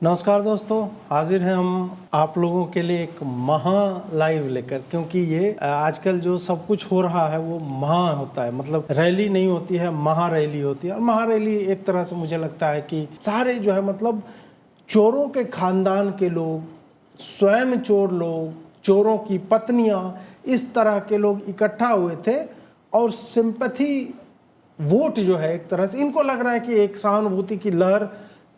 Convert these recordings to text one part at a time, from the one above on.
नमस्कार दोस्तों, हाजिर हैं हम आप लोगों के लिए एक महा लाइव लेकर, क्योंकि ये आजकल जो सब कुछ हो रहा है वो महा होता है। मतलब रैली नहीं होती है, महा रैली होती है। और महा रैली एक तरह से मुझे लगता है कि सारे जो है मतलब चोरों के खानदान के लोग, स्वयं चोर लोग, चोरों की पत्नियां, इस तरह के लोग इकट्ठा हुए थे और सिंपैथी वोट जो है एक तरह से इनको लग रहा है कि एक सहानुभूति की लहर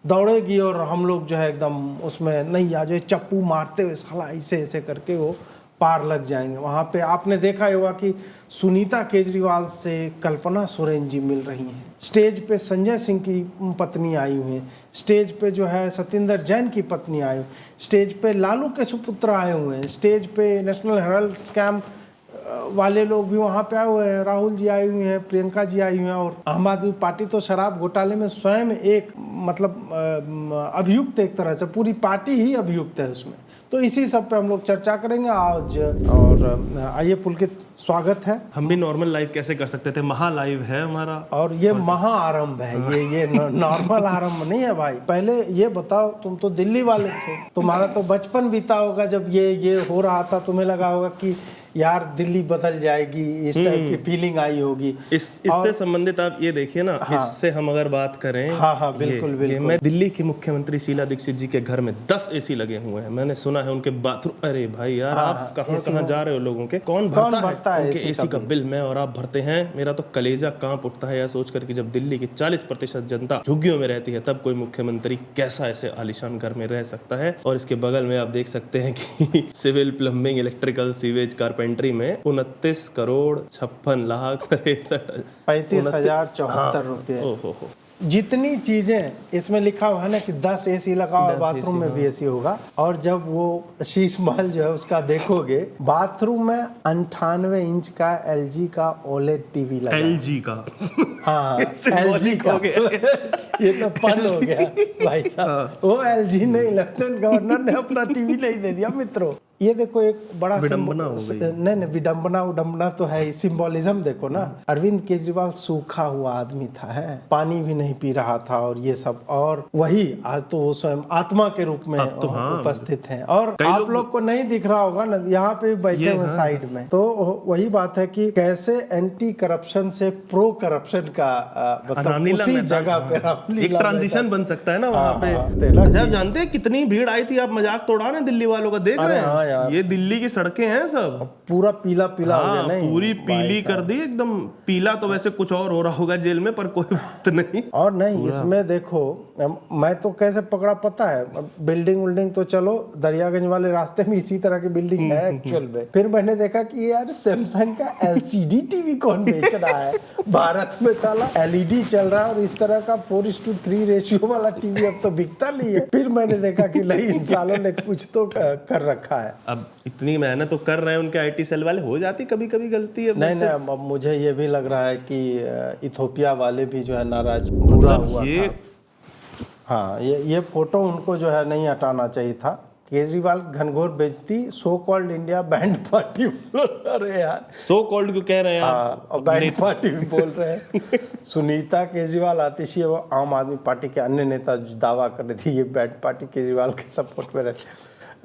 दौड़ेगी और हम लोग जो है एकदम उसमें नहीं आ जो चप्पू मारते हुए साला ऐसे ऐसे करके वो पार लग जाएंगे। वहाँ पे आपने देखा होगा कि सुनीता केजरीवाल से कल्पना सोरेन जी मिल रही हैं, स्टेज पे संजय सिंह की पत्नी आई हुई है, स्टेज पे जो है सत्येंद्र जैन की पत्नी आई हुई, स्टेज पे लालू के सुपुत्र आए हुए हैं, स्टेज पे नेशनल हेराल्ड स्कैम वाले लोग भी वहाँ पे आए हुए हैं, राहुल जी आई हुई हैं, प्रियंका जी आई हुई हैं। और आम आदमी पार्टी तो शराब घोटाले में स्वयं एक मतलब अभियुक्त, एक तरह से पूरी पार्टी ही अभियुक्त है उसमें। तो इसी सब पे हम लोग चर्चा करेंगे आज। और आइए पुलकित, स्वागत है। हम भी नॉर्मल लाइव कैसे कर सकते थे, महा लाइव है हमारा। और ये महा आरंभ है, ये नॉर्मल आरंभ नहीं है भाई। पहले ये बताओ, तुम तो दिल्ली वाले थे, तुम्हारा तो बचपन बीता होगा जब ये हो रहा था। तुम्हें लगा होगा कि यार दिल्ली बदल जाएगी, इस टाइप की फीलिंग आई होगी। इससे संबंधित आप ये देखिए ना। हाँ, इससे हम अगर बात करें, हाँ बिल्कुल बिल्कुल। मैं दिल्ली की मुख्यमंत्री शीला दीक्षित जी के घर में 10 एसी लगे हुए हैं। मैंने सुना है उनके बाथरूम, अरे भाई यार आप कहाँ जा रहे हो लोगों के, कौन भरता है उनके एसी का बिल? मैं और आप भरते हैं। मेरा तो कलेजा कांप उठता है यह सोचकर कि जब दिल्ली की 40% जनता झुग्गियों में रहती है तब कोई मुख्यमंत्री कैसा ऐसे आलीशान घर में रह सकता है। और इसके बगल में आप देख सकते हैं कि civil, plumbing, electrical, sewage, carpentry में 29 करोड़ 56 लाख 35,074 रुपये। जितनी चीजें इसमें लिखा हुआ है ना कि 10 एसी लगा हुआ, बाथरूम में भी एसी होगा। और जब वो शीश महल जो है उसका देखोगे, बाथरूम में 98 इंच का LG का OLED टीवी लगा। LG का? हाँ LG का ये तो पन हो गया भाई साहब। वो LG नहीं, लेफ्टिनेंट गवर्नर ने अपना टीवी नहीं दे दिया मित्रों। ये देखो एक बड़ा विडंबना हो गई। नहीं विडंबना उडंबना तो है, सिंबोलिज्म देखो ना। अरविंद केजरीवाल सूखा हुआ आदमी था, है, पानी भी नहीं पी रहा था और ये सब। और वही आज तो वो स्वयं आत्मा के रूप में उपस्थित हैं। और आप लोग को नहीं दिख रहा होगा ना, यहाँ पे बैठे हुए साइड में। तो वही बात है कि कैसे एंटी करप्शन से प्रो करप्शन का मतलब उसी जगह पे एक ट्रांजिशन बन सकता है ना वहाँ पे। अच्छा, आप जानते हैं कितनी भीड़ आई थी? आप मजाक तोड़ा रहे हैं दिल्ली वालों का, देख रहे हैं ये दिल्ली की सड़कें हैं सब पूरा पीला पीला हो गया। नहीं, पूरी पीली कर दी एकदम। पीला तो वैसे कुछ और हो रहा होगा जेल में, पर कोई बात नहीं। और नहीं, इसमें देखो मैं तो कैसे पकड़ा पता है, बिल्डिंग तो चलो दरियागंज वाले रास्ते में इसी तरह की बिल्डिंग है एक्चुअल में। फिर मैंने देखा कि यार सैमसंग का LCD टीवी कौन बेच रहा है भारत में? साला LED चल रहा है और इस तरह का 4:3 रेशियो वाला टीवी अब तो बिकता नहीं है। फिर मैंने देखा कि नहीं, इन सालों ने कुछ तो कर रखा है। अब इतनी मेहनत तो कर रहे हैं उनके IT सेल वाले, हो जाती कभी कभी गलती है। नहीं अब मुझे ये भी लग रहा है कि इथोपिया वाले भी जो है नाराज हुआ था। हाँ, ये फोटो उनको जो है नहीं हटाना चाहिए था। केजरीवाल घनघोर बेइज्जती, so called India band party. अरे यार, सो कॉल्ड क्यों कह रहे हैं आप? और बैंड पार्टी भी बोल रहे हैं। सुनीता केजरीवाल आतिशी और आम आदमी पार्टी के अन्य नेता दावा कर रहे थे ये बैंड पार्टी केजरीवाल के सपोर्ट में रहे।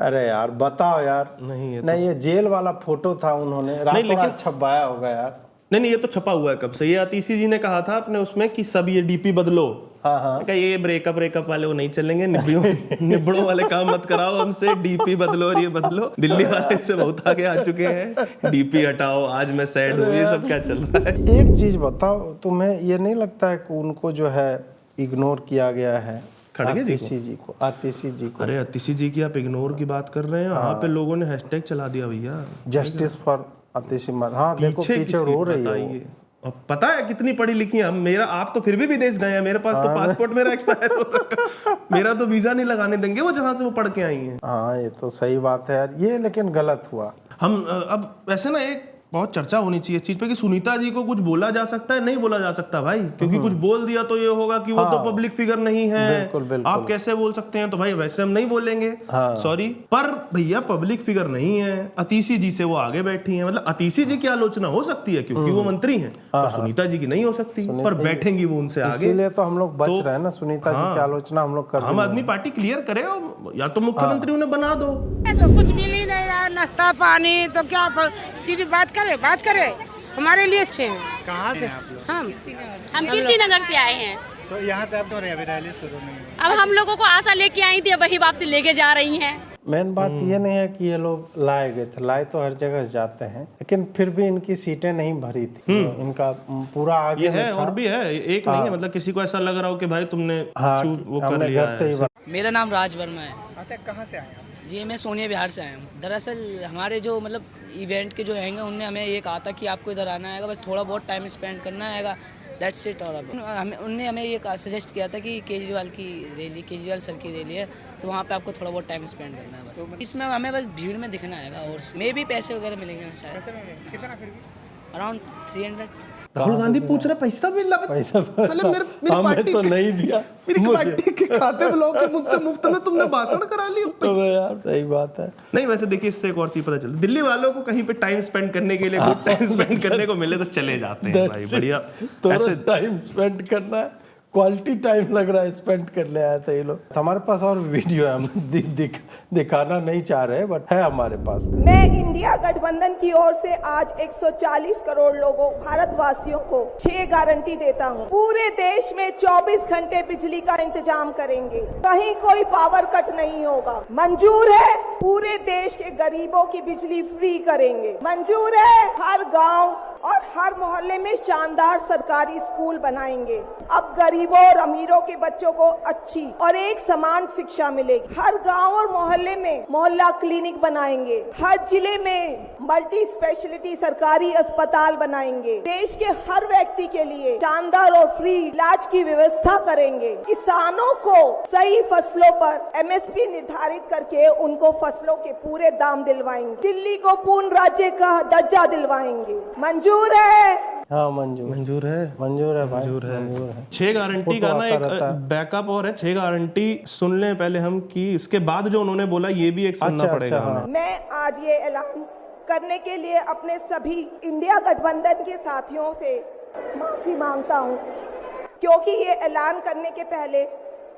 अरे यार बताओ यार। नहीं ये जेल वाला फोटो था, उन्होंने रातों रात छपाया होगा यार। नहीं ये तो छपा हुआ है कब से। ये आतिशी जी ने कहा था अपने उसमें कि सब ये DP बदलो। हाँ ये ब्रेकअप वाले वो नहीं चलेंगे, निबड़ों वाले काम मत कराओ हमसे, DP बदलो और ये बदलो। दिल्ली वाले से बहुत आगे आ चुके हैं, DP हटाओ, आज मैं सैड हूँ, ये सब क्या चल रहा है? एक चीज बताओ, तुम्हें ये नहीं लगता है कि उनको जो है इग्नोर किया गया है? आतिशी जी को। अरे आतिशी जी की आप इग्नोर की बात कर रहे हैं? वहाँ पे लोगों ने हैशटैग चला दिया भैया, जस्टिस फॉर आतिशी। हाँ देखो पीछे रो रही है। पता है कितनी पढ़ी लिखी है आप तो फिर भी विदेश गए हैं। मेरे पास तो पासपोर्ट मेरा एक्सपायर हो रहा, मेरा तो वीजा नहीं लगाने देंगे वो जहाँ से वो पढ़ के आई हैं। हाँ ये तो सही बात है यार, ये लेकिन गलत हुआ। हम अब वैसे ना एक बहुत चर्चा होनी चाहिए इस चीज पे कि सुनीता जी को कुछ बोला जा सकता है, नहीं बोला जा सकता भाई, क्योंकि कुछ बोल दिया तो ये होगा कि वो तो पब्लिक फिगर नहीं है, बिल्कुल। आप कैसे बोल सकते हैं, तो भाई वैसे हम नहीं बोलेंगे, सॉरी। पर भैया पब्लिक फिगर नहीं है, अतीशी जी से वो आगे बैठी है, मतलब अतीशी जी की आलोचना हो सकती है क्योंकि वो मंत्री हैं, पर सुनीता जी की नहीं हो सकती, पर बैठेंगी वो उनसे आगे। इसीलिए तो हम लोग बच रहे हैं ना, सुनीता जी की आलोचना हम लोग कर रहे हैं। आम आदमी पार्टी क्लियर करे और या तो मुख्यमंत्री उन्हें बना दो। तो कुछ मिल ही नहीं रहा, नाश्ता पानी तो क्या सिर्फ बात करे हमारे लिए अच्छे हैं। कहाँ से आप लोग? हम कीर्ति नगर से आए हैं। तो यहाँ से आप तो अभी रैली शुरू नहीं हुई। अब हम लोगों को आशा लेके आई थी, वही वापसी लेके जा रही हैं। मेन बात ये नहीं है कि ये लोग लाए गए थे, लाए तो हर जगह जाते हैं, लेकिन फिर भी इनकी सीटें नहीं भरी थी, इनका पूरा आगे ये है और भी है, एक नहीं है, मतलब किसी को ऐसा लग रहा हो कि भाई तुमने वो कर लिया घर से ही मेरा नाम राज वर्मा है। अच्छा, कहाँ से आए आप? जी मैं सोनिया बिहार से आया हूँ। दरअसल हमारे जो मतलब इवेंट के जो हैंगे उनने हमें ये कहा था कि आपको इधर आना है, बस थोड़ा बहुत टाइम स्पेंड करना है, दैट्स इट। और उनने हमें ये सजेस्ट किया था कि केजरीवाल सर की रैली है, तो वहाँ पे आपको थोड़ा बहुत टाइम स्पेंड करना है बस। इसमें हमें बस भीड़ में दिखना है और मे भी पैसे वगैरह मिलेंगे शायद, कितना फिर भी? अराउंड 300। राहुल गांधी पूछ रहे पैसा मिल रहा, पैसा मतलब मेरी हमें तो नहीं दिया, मेरी पार्टी के खाते में लोग मुझसे मुफ्त में तुमने भाषण करा लिया। तो यार सही बात है। नहीं वैसे देखिए इससे एक और चीज पता चलती, दिल्ली वालों को कहीं पे टाइम स्पेंड करने के लिए गुड टाइम स्पेंड करने को मिले तो चले जाते हैं भाई, बढ़िया। ऐसे टाइम स्पेंड करना है, क्वालिटी टाइम लग रहा है स्पेंड करने आया था ये लोग। हमारे पास और वीडियो है, हम दिखाना नहीं चाह रहे बट है हमारे पास। मैं इंडिया गठबंधन की ओर से आज 140 करोड़ लोगों भारतवासियों को 6 गारंटी देता हूं। पूरे देश में 24 घंटे बिजली का इंतजाम करेंगे, कहीं कोई पावर कट नहीं होगा। मंजूर है पूरे देश के गरीबों की बिजली फ्री करेंगे। मंजूर है हर गांव और हर मोहल्ले में शानदार सरकारी स्कूल बनाएंगे। अब गरीबों और अमीरों के बच्चों को अच्छी और एक समान शिक्षा मिलेगी। हर गांव और मोहल्ले में मोहल्ला क्लिनिक बनाएंगे। हर जिले में मल्टी स्पेशलिटी सरकारी अस्पताल बनाएंगे। देश के हर व्यक्ति के लिए शानदार और फ्री इलाज की व्यवस्था करेंगे। किसानों को सही फसलों पर MSP निर्धारित करके उनको फसलों के पूरे दाम दिलवाएंगे। दिल्ली को पूर्ण राज्य का दर्जा दिलवाएंगे। मंजूर है? हाँ मंजूर है भाई, मंजूर है। 6 गारंटी का ना एक बैकअप और है, 6 गारंटी सुन लें पहले हम कि इसके बाद जो उन्होंने बोला ये भी एक सुनना पड़ेगा हमें। मैं आज ये ऐलान करने के लिए अपने सभी इंडिया गठबंधन के साथियों से माफी मांगता हूँ, क्योंकि ये ऐलान करने के पहले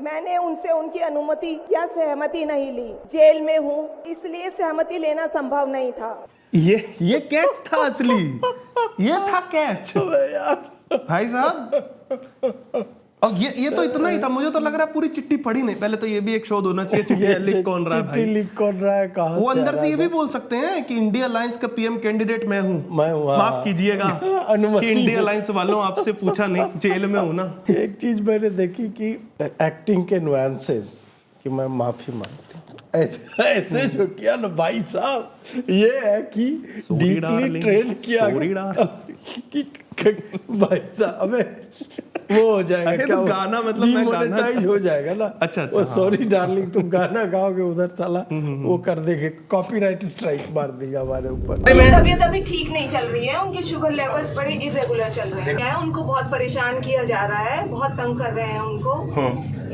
मैंने उनसे उनकी अनुमति या सहमति नहीं ली। जेल में हूँ इसलिए सहमति लेना संभव नहीं था। ये कैच था असली, ये था कैच भाई साहब। और ये तो इतना ही था, मुझे तो लग रहा है पूरी चिट्ठी पढ़ी नहीं। पहले तो ये भी एक शोध होना चाहिए, चिट्ठी लिख कौन रहा है भाई, लिख कौन रहा है, कहाँ वो अंदर से ये भी बोल सकते हैं कि इंडिया अलायंस का PM कैंडिडेट मैं हूँ, माफ कीजिएगा कि इंडिया अलायंस वालों आपसे पूछा नहीं, जेल में हूँ ना। एक चीज मैंने देखी कि एक्टिंग के नुआंसेस कि मैं माफी मांगती हूँ, ऐसे जो किया ना भाई साहब, ये है कि डीपली ट्रेन किया कि भाई साहब अबे वो हो जाएगा क्या, गाना मतलब डिमोनेटाइज हो जाएगा ना। अच्छा सॉरी डार्लिंग तुम गाना गाओगे उधर साला वो कर देंगे, कॉपीराइट स्ट्राइक मार देगा हमारे ऊपर। तबीयत अभी ठीक नहीं चल रही है, उनके शुगर लेवल्स बड़े इरेगुलर चल रहे हैं। उनको बहुत परेशान किया जा रहा है, बहुत तंग कर रहे हैं उनको।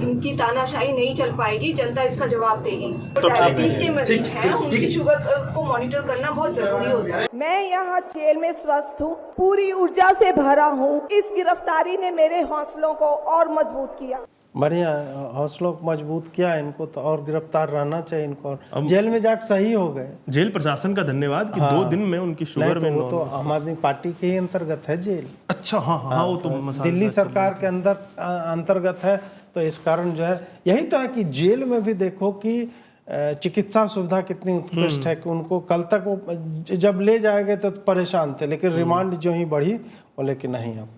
उनकी तानाशाही नहीं चल पाएगी, जनता इसका जवाब देगी। डायबिटीज के मरीज हैं, उनकी शुगर को मॉनिटर करना बहुत जरूरी होता है। मैं यहाँ जेल में स्वस्थ हूँ, पूरी ऊर्जा से भरा हूँ। इस गिरफ्तारी ने मेरे हौसलों को और मजबूत किया। बढ़िया, हौसलों को मजबूत किया इनको, तो और गिरफ्तार रहना चाहिए इनको, और जेल में जाकर सही हो गए। जेल प्रशासन का धन्यवाद कि 2 दिन में उनकी शुगर में वो तो आम आदमी पार्टी के ही अंतर्गत है जेल। अच्छा हाँ वो तो दिल्ली सरकार के अंदर अंतर्गत है, तो इस कारण जो है यही तो है कि जेल में भी देखो कि चिकित्सा सुविधा कितनी उत्कृष्ट है कि उनको कल तक वो जब ले जाएंगे तो परेशान थे, लेकिन रिमांड जो ही बढ़ी बोले कि नहीं अब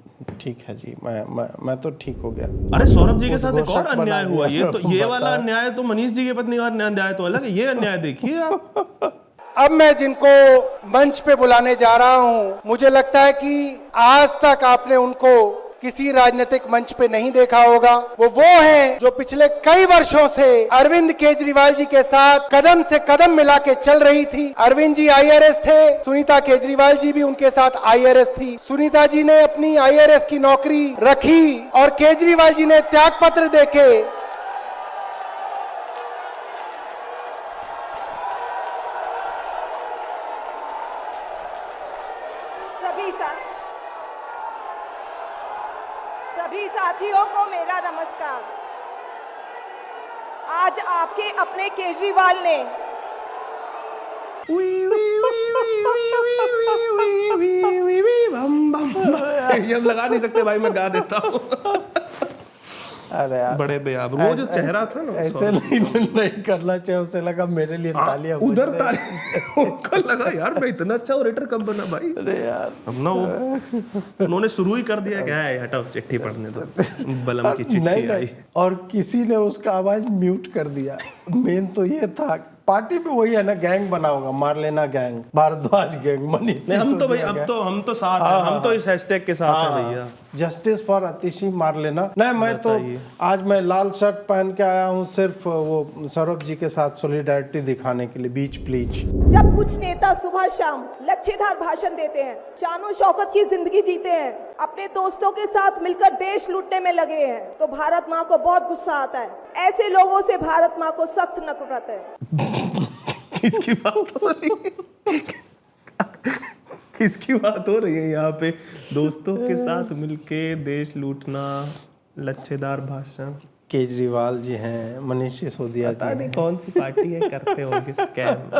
ठीक है जी, मैं तो ठीक हो गया। अरे सौरभ जी के साथ एक और अन्याय हुआ, ये वाला अन्याय तो मनीष जी के पत्नी का अन्याय तो अलग है, ये अन्याय देखिए आप। अब मैं जिनको मंच पे बुलाने जा रहा हूं, मुझे लगता है कि आज तक आपने उनको किसी राजनीतिक मंच पे नहीं देखा होगा, वो हैं जो पिछले कई वर्षों से अरविंद केजरीवाल जी के साथ कदम से कदम मिला के चल रही थी। अरविंद जी IRS थे, सुनीता केजरीवाल जी भी उनके साथ IRS थी। सुनीता जी ने अपनी IRS की नौकरी रखी और केजरीवाल जी ने त्याग पत्र देके सभी साथियों को मेरा नमस्कार। आज आपके अपने केजरीवाल ने ये हम लगा नहीं सकते भाई, मैं गा देता हूँ। अरे यार बड़े बेयाब वो जो चेहरा था ना, ऐसे नहीं करना चाहिए। उसे लगा मेरे लिए तालियां उधर तालियां उनको लगा यार मैं इतना अच्छा ऑरेटर कब बना भाई। अरे यार हम ना वो उन्होंने शुरू ही कर दिया, क्या है हटाओ चिट्ठी पढ़ने दो, बलम की चिट्ठी आई और किसी ने उसका आवाज म्यूट कर दिया। मेन तो ये था पार्टी में वही है ना, गैंग बना होगा, मार लेना गैंग, भारद्वाज गैंग, मनीष। हम तो भाई हम तो साथ हैं, हम तो इस हैशटैग के साथ हैं भैया, जस्टिस फॉर आतिशी मार लेना। नहीं मैं तो आज मैं लाल शर्ट पहन के आया हूँ सिर्फ वो सौरभ जी के साथ सॉलिडारिटी दिखाने के लिए। बीच प्लीज। जब कुछ नेता सुबह शाम लच्छेदार भाषण देते हैं, शानो शौकत की जिंदगी जीते हैं, अपने दोस्तों के साथ मिलकर देश लूटने में लगे हैं, तो भारत माँ को बहुत गुस्सा आता है। ऐसे लोगों से भारत माँ को सख्त नफरत है। किसकी बात हो रही है? किसकी बात हो रही है यहाँ पे? दोस्तों के साथ मिलके देश लूटना, लच्छेदार भाषण। केजरीवाल जी हैं, मनीष सिसोदिया जी हैं। नहीं कौन सी पार्टी है करते होंगे स्कैम,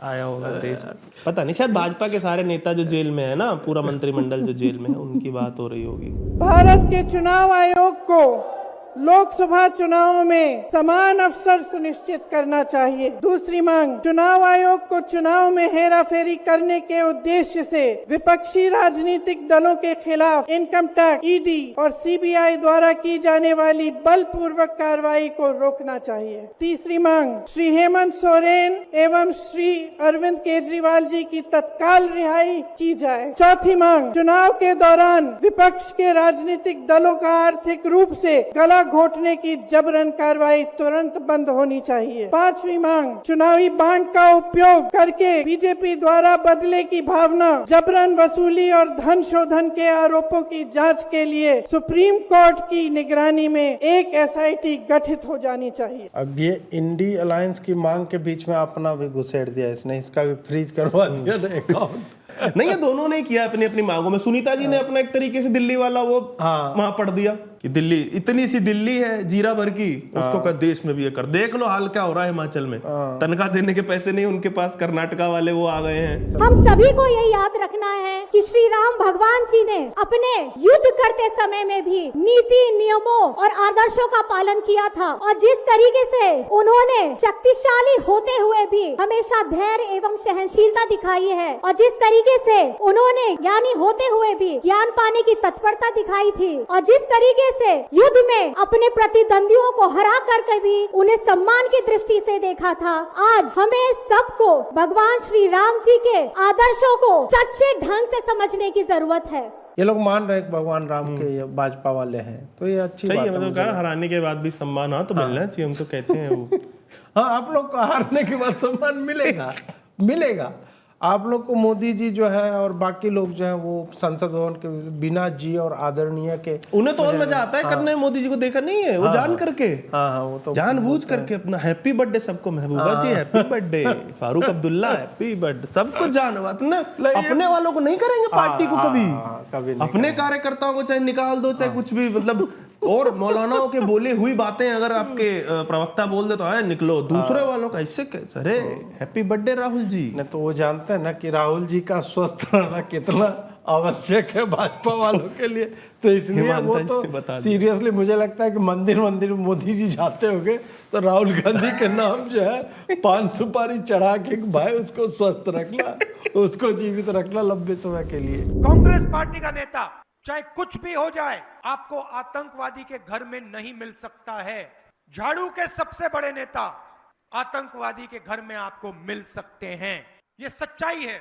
आया होगा देश, पता नहीं। शायद भाजपा के सारे नेता जो जेल में है ना, पूरा मंत्रिमंडल जो जेल में है, उनकी बात हो रही होगी। भारत के चुनाव आयोग को लोकसभा चुनाव में समान अवसर सुनिश्चित करना चाहिए। दूसरी मांग, चुनाव आयोग को चुनाव में हेराफेरी करने के उद्देश्य से विपक्षी राजनीतिक दलों के खिलाफ इनकम टैक्स, ED और CBI द्वारा की जाने वाली बलपूर्वक कार्रवाई को रोकना चाहिए। तीसरी मांग, श्री हेमंत सोरेन एवं श्री अरविंद केजरीवाल जी की तत्काल रिहाई की जाए। चौथी मांग, चुनाव के दौरान विपक्ष के राजनीतिक दलों का आर्थिक रूप से गला घोटने की जबरन कार्रवाई तुरंत बंद होनी चाहिए। पांचवी मांग, चुनावी बांड का उपयोग करके बीजेपी द्वारा बदले की भावना, जबरन वसूली और धन शोधन के आरोपों की जांच के लिए सुप्रीम कोर्ट की निगरानी में एक SIT गठित हो जानी चाहिए। अब ये इंडी अलायंस की मांग के बीच में अपना भी घुसेड़ दिया इसने, इसका भी फ्रीज करवा दिया था अकाउंट। नहीं ये दोनों ने किया अपनी अपनी मांगों में। सुनीता जी ने अपना एक तरीके से दिल्ली वाला वो वहां पढ़ दिया कि दिल्ली, इतनी सी दिल्ली है जीरा भर की, उसको कर देश में भी ये कर। देख लो हाल क्या हो रहा है हिमाचल में, तनख्वाह देने के पैसे नहीं उनके पास, कर्नाटका वाले वो आ गए हैं। हम सभी को ये याद रखना है कि श्री राम भगवान जी ने अपने युद्ध करते समय में भी नीति, नियमों और आदर्शों का पालन किया था, और जिस तरीके से उन्होंने शक्तिशाली होते हुए भी हमेशा धैर्य एवं सहनशीलता दिखाई है, और जिस तरीके से उन्होंने ज्ञानी होते हुए भी ज्ञान पाने की तत्परता दिखाई थी, और जिस तरीके से युद्ध में अपने प्रतिद्वंदियों को हरा करके भी उन्हें सम्मान की दृष्टि से देखा था, आज हमें सबको भगवान श्री राम जी के आदर्शों को सच्चे ढंग से समझने की जरूरत है। ये लोग मान रहे हैं भगवान राम के भाजपा वाले हैं, तो ये अच्छी बात है। मतलब हराने के बाद भी सम्मान हाँ तो मिलना चाहिए, हम तो कहते हैं वो। हाँ आप लोग को हारने के बाद सम्मान मिलेगा, मिलेगा। आप लोग को मोदी जी जो है और बाकी लोग जो है वो संसद भवन के बिना जी और आदरणीय के, उन्हें तो और मजा आता है करने। मोदी जी को देखा नहीं है वो जान करके, वो तो जानबूझ करके अपना हैप्पी बर्थडे सबको, Mehbooba ji happy birthday, Farooq Abdullah happy birthday, सबको जान अपने वालों को नहीं करेंगे पार्टी को कभी अपने कार्यकर्ताओं को चाहे निकाल दो चाहे कुछ भी, मतलब और मौलानाओं के बोले हुई बातें अगर आपके प्रवक्ता बोल दे तो आए निकलो, दूसरे वालों का इससे कैसे? अरे हैप्पी बर्थडे राहुल जी। नहीं तो वो जानते हैं ना कि राहुल जी का स्वस्थ रहना कितना आवश्यक है भाजपा वालों के लिए, तो इसलिए वो तो सीरियसली मुझे लगता है कि मंदिर मोदी जी जाते होंगे तो राहुल गांधी के नाम जो है 5 सुपारी चढ़ा के भाई उसको स्वस्थ रखना, उसको जीवित रखना लंबे समय के लिए। कांग्रेस पार्टी का नेता चाहे कुछ भी हो जाए आपको आतंकवादी के घर में नहीं मिल सकता है। झाड़ू के सबसे बड़े नेता आतंकवादी के घर में आपको मिल सकते हैं, ये सच्चाई है।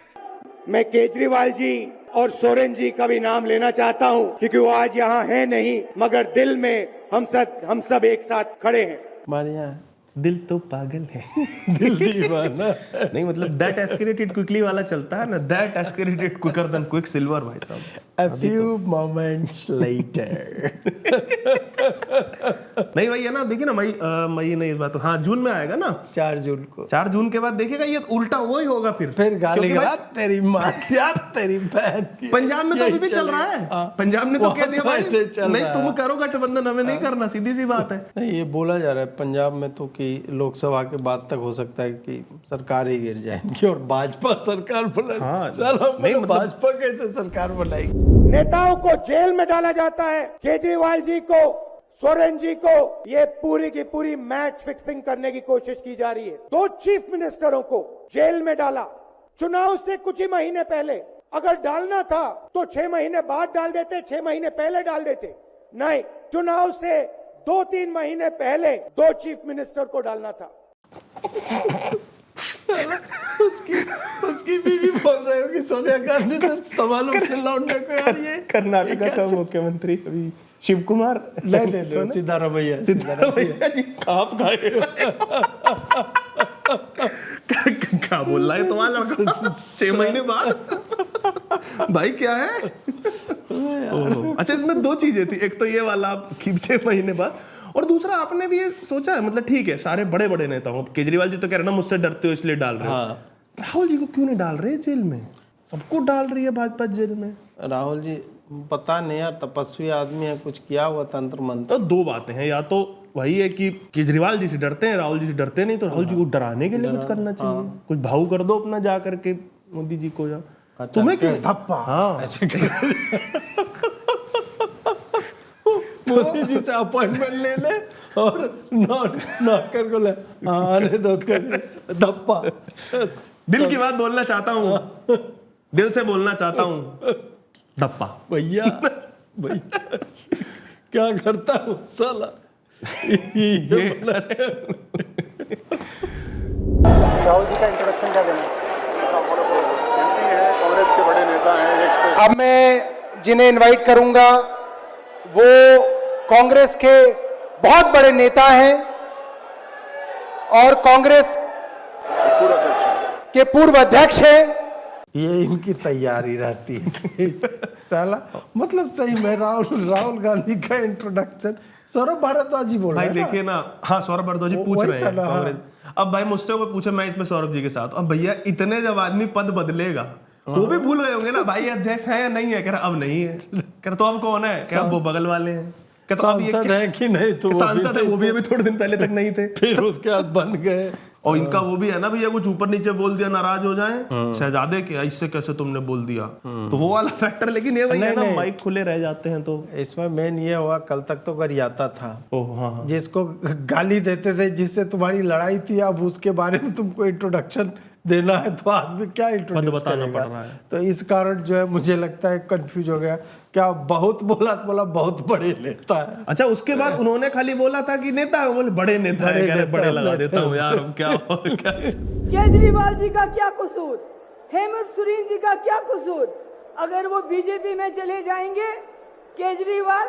मैं केजरीवाल जी और सोरेन जी का भी नाम लेना चाहता हूं, क्योंकि वो आज यहाँ है नहीं, मगर दिल में हम सब एक साथ खड़े हैं। बढ़िया है। दिल तो पागल है। दिल दीवाना। नहीं मतलब दैट एस्केलेटेड क्विकली वाला चलता है ना, that escalated quicker than quick silver भाई साहब। A few moments later. नहीं भाई है ना, देखिए ना मई नहीं, इस बात हाँ जून में आएगा ना, 4 जून को। 4 जून के बाद देखिएगा ये उल्टा वो ही होगा फिर गाली गलौज तेरी माँ की तेरी बहन की। पंजाब में तो अभी भी चल रहा है। पंजाब ने तो कह दिया भाई नहीं तुम करो गठबंधन, हमें नहीं करना, सीधी सी बात है। नहीं ये बोला जा रहा है पंजाब में तो कि लोकसभा के बाद तक हो सकता है कि सरकार ही गिर जाएगी और भाजपा सरकार बनाएगी। हाँ, नहीं मतलब भाजपा कैसे सरकार बनाएगी? नेताओं को जेल में डाला जाता है, केजरीवाल जी को, सोरेन जी को, ये पूरी की पूरी मैच फिक्सिंग करने की कोशिश की जा रही है। 2 चीफ मिनिस्टरों को जेल में डाला। चुनाव से कुछ ही महीने पहले अगर डालना था तो 6 महीने बाद डाल देते, 6 महीने पहले डाल देते। नहीं, चुनाव से 2-3 महीने पहले 2 चीफ मिनिस्टर को डालना था। उसकी बीवी बोल रहे हो कि सोनिया गांधी से सवालों के लौटने को यार ये कर्नाटका का मुख्यमंत्री अभी शिव कुमार ले सिद्धारमैया जी आप क्या बोल रहा है तुम्हारा लड़का 6 महीने बाद भाई क्या है? अच्छा इसमें 2 चीजें थी, एक तो ये वाला कि 6 महीने बाद, और दूसरा आपने भी ये सोचा है मतलब ठीक है सारे बड़े बड़े नेता हो, केजरीवाल जी तो कह रहे ना मुझसे डरते हो इसलिए डाल रहे हो। हाँ। राहुल जी को क्यों नहीं डाल रहे जेल में? सबको डाल रही है भाजपा जेल में। राहुल जी पता नहीं यार, तपस्वी आदमी है, कुछ किया हुआ तंत्र मंत्र। तो 2 बातें हैं, या तो वही है कि केजरीवाल जी से डरते हैं, राहुल जी से डरते नहीं, तो राहुल जी को डराने के लिए कुछ करना चाहिए। कुछ भाव कर दो अपना जा करके मोदी जी को। जा तुम्हें क्यों धप्पा? हाँ ऐसे मोदी जी से अपॉइंटमेंट ले ले और नौकर को ले आने दो धप्पा। दिल की बात बोलना चाहता हूँ, दिल से बोलना चाहता हूँ, धप्पा। भैया क्या करता हूँ साला ये राहुल जी का इंट्रोडक्शन क्या देना? एमपी है, कांग्रेस के बड़े नेता हैं। अब मैं जिन्हें इनवाइट करूंगा वो कांग्रेस के बहुत बड़े नेता हैं और कांग्रेस के पूर्व अध्यक्ष हैं। ये इनकी तैयारी रहती है साला। मतलब सही में राहुल गांधी का इंट्रोडक्शन सौरभ भारद्वाज जी बोल रहे हैं। भाई देखिए ना, हाँ सौरभ भारद्वाज जी पूछ रहे हैं कांग्रेस। अब भाई मुझसे कोई पूछे मैं इसमें सौरभ जी के साथ, अब भैया इतने जब आदमी पद बदलेगा वो भी भूल गए होंगे ना भाई अध्यक्ष है या नहीं है। कह रहा अब नहीं है। कह रहा तो अब कौन है? क्या वो बगल वाले हैं? तो सांसद है कि नहीं? तो सांसद है, वो भी अभी थोड़े दिन पहले तक नहीं थे, फिर उसके बाद बन गए। और इनका वो भी है ना भैया, कुछ ऊपर नीचे बोल दिया नाराज हो जाए शहजादे के, इससे कैसे तुमने बोल दिया, तो वो वाला फैक्टर। लेकिन ये भैया ना माइक खुले रह जाते हैं तो इसमें मेन ये हुआ कल तक तो गरियाता था। ओह हाँ, जिसको गाली देते थे, जिससे तुम्हारी लड़ाई थी, अब उसके बारे में तुमको इंट्रोडक्शन देना है तो आदमी क्या इंट्रोड्यूस करेगा? तो इस कारण जो है मुझे लगता है कंफ्यूज हो गया। क्या बहुत बोला बहुत बड़े नेता है। अच्छा उसके बाद उन्होंने खाली बोला था कि नेता, बोले बड़े नेता है, बड़े लगा देता हूँ यार अब क्या और क्या। केजरीवाल जी का क्या कसूर, हेमंत सोरेन जी का क्या कसूर? अगर वो बीजेपी में चले जाएंगे केजरीवाल,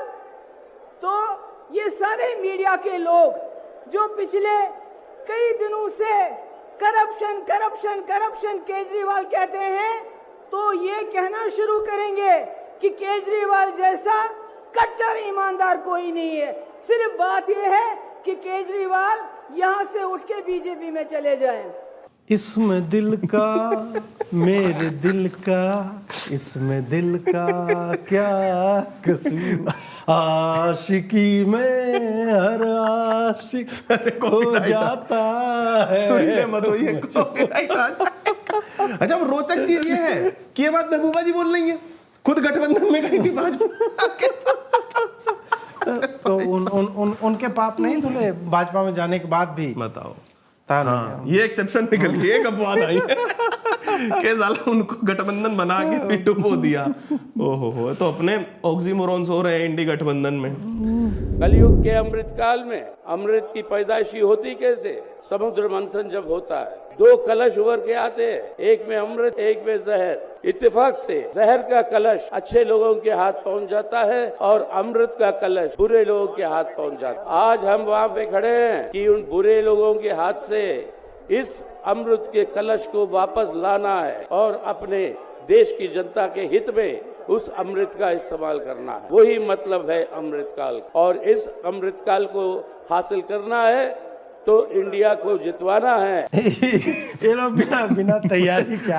तो ये सारे मीडिया के लोग जो पिछले कई दिनों से करप्शन करप्शन करप्शन केजरीवाल कहते हैं, तो ये कहना शुरू करेंगे कि केजरीवाल जैसा कट्टर ईमानदार कोई नहीं है। सिर्फ बात यह है कि केजरीवाल यहाँ से उठ के बीजेपी में चले जाएं। इसमें दिल का मेरे दिल का, इसमें दिल का क्या कसूर, आशिकी में हर आशिक हो जाता है। सुनिए मत होइए, कॉपीराइट आ जाएगा। अच्छा रोचक चीज ये है कि ये बात महबूबा जी बोल रही है, खुद गठबंधन में गई थी भाजपा के साथ। तो उनके पाप नहीं धुले भाजपा में जाने के बाद भी? बताओ। हाँ, ये एक्सेप्शन निकल गई, एक अपवाद आई है कि साला उनको गठबंधन बना के भी डुबो दिया। ओहो, तो अपने ऑक्सीमोरॉन्स हो रहे हैं इंडी गठबंधन में। कलयुग के अमृत काल में अमृत की पैदाइशी होती कैसे? समुद्र मंथन जब होता है, दो कलश उभर के आते हैं, एक में अमृत, एक में जहर। इत्तेफाक से जहर का कलश अच्छे लोगों के हाथ पहुंच जाता है और अमृत का कलश बुरे लोगों के हाथ पहुंच जाता है। आज हम वहाँ पे खड़े हैं कि उन बुरे लोगों के हाथ से इस अमृत के कलश को वापस लाना है और अपने देश की जनता के हित में उस अमृत का इस्तेमाल करना है। वही मतलब है अमृतकाल। और इस अमृतकाल को हासिल करना है तो इंडिया को जितवाना है। ये लोग बिना तैयारी के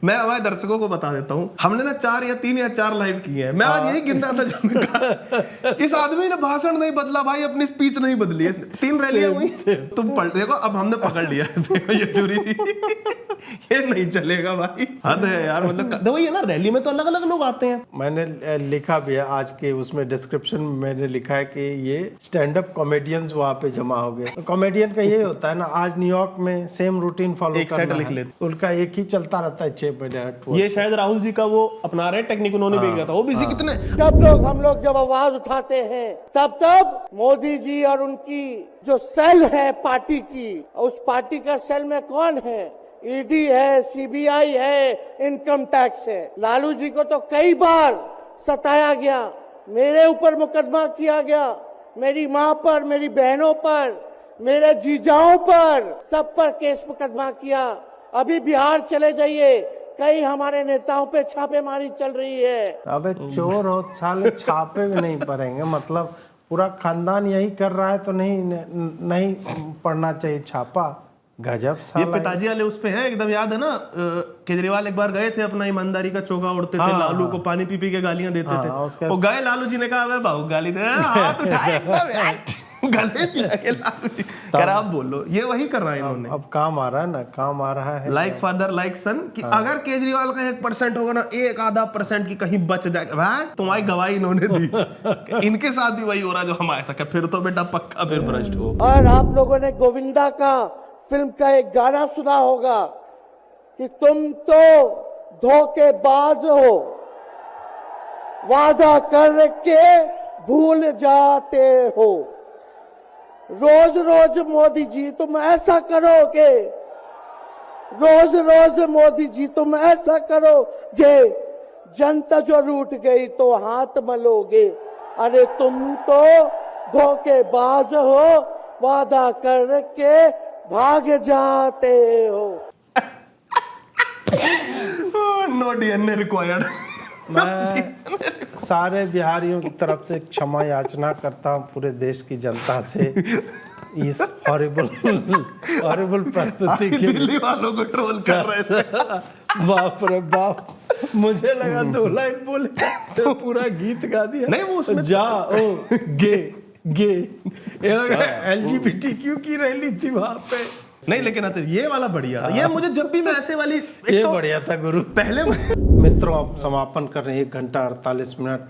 मैं हमारे दर्शकों को बता देता हूँ, हमने ना 4 या 3 या 4 लाइव किए हैं। मैं आज यही गिन रहा था जब मैं कहा इस आदमी ने भाषण नहीं बदला भाई, अपनी स्पीच नहीं बदली है। 3 रैलियां हुई, तुम पढ़ देखो, अब हमने पकड़ लिया देखो ये चोरी थी। ये नहीं चलेगा भाई, हद है यार। मतलब वही है ना, रैली में तो अलग अलग लोग आते हैं। मैंने लिखा भी है आज के उसमें डिस्क्रिप्शन में, मैंने लिखा है कि ये स्टैंड अप कॉमेडियंस वहाँ पे जमा हो गए। तो कॉमेडियन का यही होता है ना, आज न्यूयॉर्क में सेम रूटीन फॉलो एक सेट लिख लेते, उनका एक ही चलता रहता है 6 मिनट। ये शायद राहुल जी का वो अपना रहे टेक्निक, उन्होंने भी किया था। वो भी कितने हम लोग जब आवाज उठाते हैं तब मोदी जी और उनकी जो सेल है पार्टी की, उस पार्टी का सेल में कौन है? ईडी है, सीबीआई है, इनकम टैक्स है। लालू जी को तो कई बार सताया गया, मेरे ऊपर मुकदमा किया गया, मेरी माँ पर, मेरी बहनों पर, मेरे जीजाओं पर, सब पर केस मुकदमा किया। अभी बिहार चले जाइए, कई हमारे नेताओं पे छापेमारी चल रही है। अबे चोर हो साले, छापे भी नहीं पड़ेंगे। मतलब पूरा खानदान यही कर रहा है तो नहीं पड़ना चाहिए छापा। गजब साला। ये पिताजी वाले उस पे है एकदम, याद है ना, केजरीवाल एक बार गए थे, अपना ईमानदारी का चोगा उड़ते थे, लालू को पानी पी के गालियां देते थे। वो गए, लालू जी ने कहा बाबू गाली दे, हाथ उठाए एकदम गले में लगे लालू जी। कर आप बोलो, ये वही कर रहा है इन्होंने। अब काम आ रहा है ना, काम आ रहा है। लाइक फादर लाइक सन कि अगर केजरीवाल का 1% होगा ना, 1-आधा% की कहीं बच जाएगा, तुम्हारी गवाही इन्होंने दी। इनके साथ भी वही हो रहा जो हम ऐसा, फिर तो बेटा पक्का फिर भ्रष्ट हो। और आप लोगों ने गोविंदा का फिल्म का एक गाना सुना होगा कि तुम तो धोखेबाज हो, वादा करके भूल जाते हो। रोज रोज मोदी जी तुम ऐसा करोगे, रोज रोज मोदी जी तुम ऐसा करोगे, जनता जो रूठ गई तो हाथ मलोगे। अरे तुम तो धोखेबाज हो, वादा करके भाग जाते हो। No DNA required. मैं सारे बिहारियों की तरफ से क्षमा याचना करता हूँ, पूरे देश की जनता से, इस हॉरिबल प्रस्तुति के। दिल्ली वालों को ट्रोल कर रहे थे। बाप रे बाप, मुझे लगा 2 लाइन बोले तो पूरा गीत गा दिया। नहीं वो उसमें जाओ गे LGBTQ की रैली थी वहां पे। नहीं लेकिन ये वाला बढ़िया, ये मुझे जब भी मैं ऐसे वाली, ये बढ़िया था गुरु। पहले मित्रों, अब समापन कर रहे हैं 1 घंटा 48 मिनट।